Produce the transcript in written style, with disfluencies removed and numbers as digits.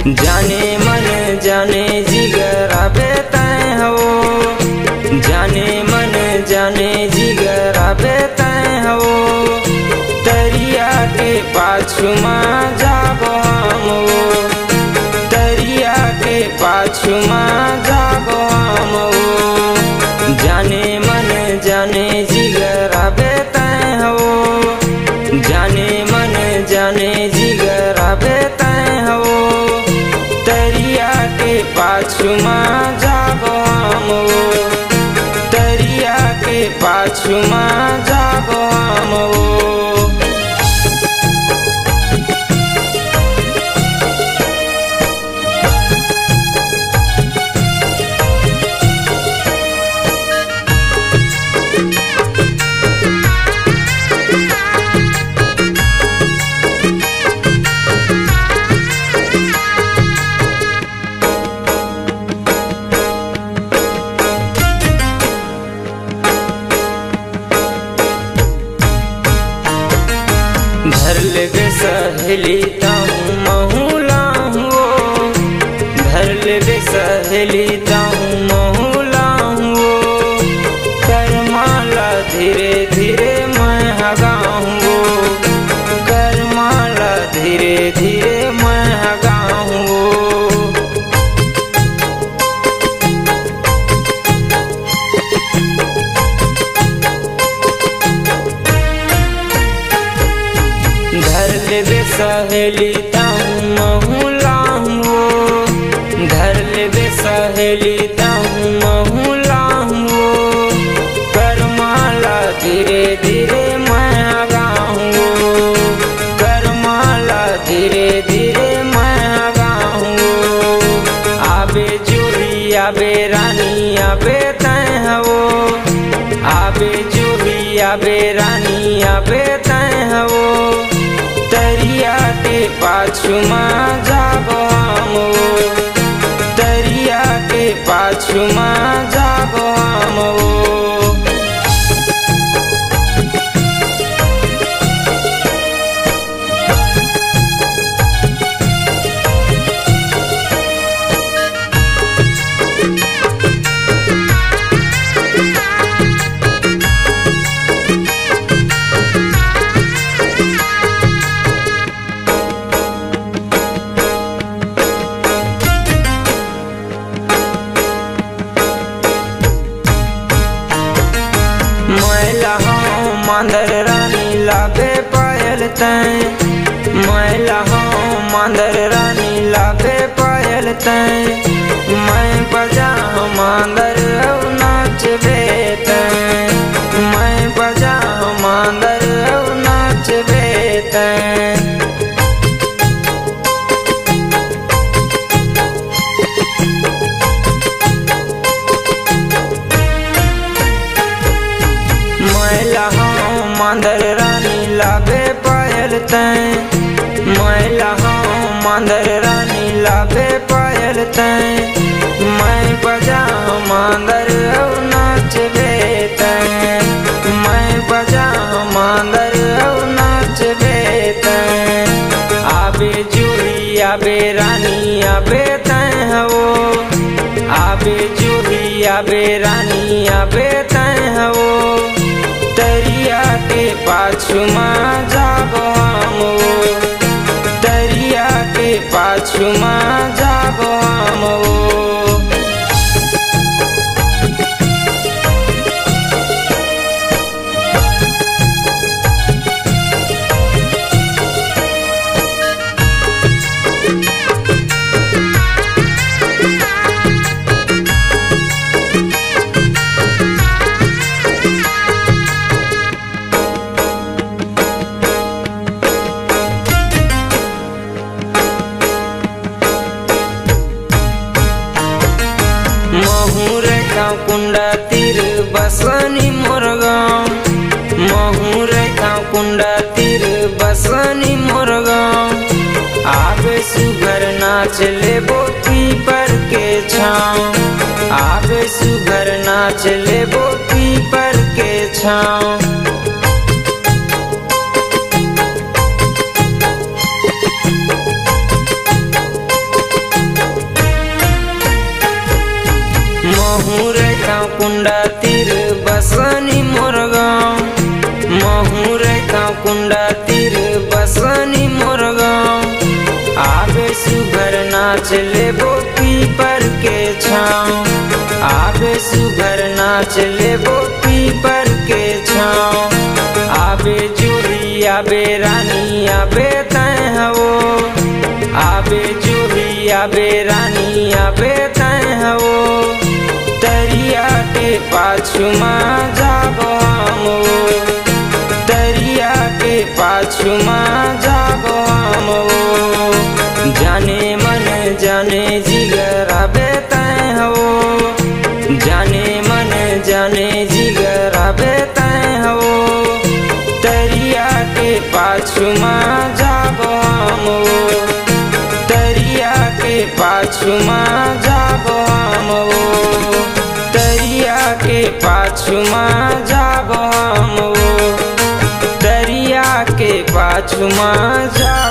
जाने मन जाने जिगर आबे तैं हो, जाने मन जाने जिगर आबे तैं हो। तरिया के पाछू माँ जाबो हम हो, तरिया के पाछू माँ जाबो हम हो। जाने मन जाने जिगर आबे तैं हो, जाने मन जाने जिगर आबे तैं हो। तरिया के पाछू माँ जाबो हम हो, तरिया के पाछू माँ जाबो हम हो। धर लेबे सहेली ताहू महूला हुओ, धर लेबे सहेली ताहू महूला हुओ। करमाला धीरे धीरे मैं हगाऊँ, करमाला धीरे धीरे मैं हगाऊँ। धर लेबे सहेली ताहू महूला हुओ, धर लेबे सहेली ताहू महूला हुओ। करमाला धीरे धीरे मैं हगाऊँ, करमाला धीरे धीरे मैं हगाऊँ। आबे जोही आबे रानी आबे तैं हो, आबे जोही आबे रानी आबे तैं हो। तरिया के पाछू माँ जाबो हम हो, तरिया के पाछू माँ जाबो हम हो। मैला हूँ मांदर रानी लाबे पायल तैं, मैला हूँ मांदर रानी लाबे पायल तैं। मैं बजा मांदर नाचबे तैं, मैं बजा मांदर नाचबे तैं। मैला हूँ मांदर रानी लाबे पायल तैं, मैला हूँ मांदर रानी लाबे पायल तैं। मैं बजा मांदर नाचबे तैं, मैं बजा मांदर नाचबे तैं। आबे जोही आबे रानी आबे तैं हो, आबे जोही आबे रानी आबे तैं हो। तरिया के पाछू माँ जाबो हम हो, तरिया के पाछू माँ जाबो हम हो। महूर गाँव कुंडा तीर बसनी मोर गाँव, महूर गाँव कुंडा तीर बसनी मोर गाँव। आबे सुगर नाच लेबो पीपर के छाँव, आबे सुगर नाच लेबो पीपर के छाँव। आबे रानी आबे तय हो, आबे जूही आबे रानी आबे तय हो, तरिया के पाछू माँ जाबो हम, तरिया के पाछू माँ जाबो हम। जाने मन जाने जिगर आबे तय हो, जाने मन जाने जिगर आबे तय हो, तरिया के पाछू माँ जाबो हम, तरिया के पाछू माँ जाबो हम, तरिया के पाछू माँ जाबो हम, तरिया के पाछू माँ जाबो।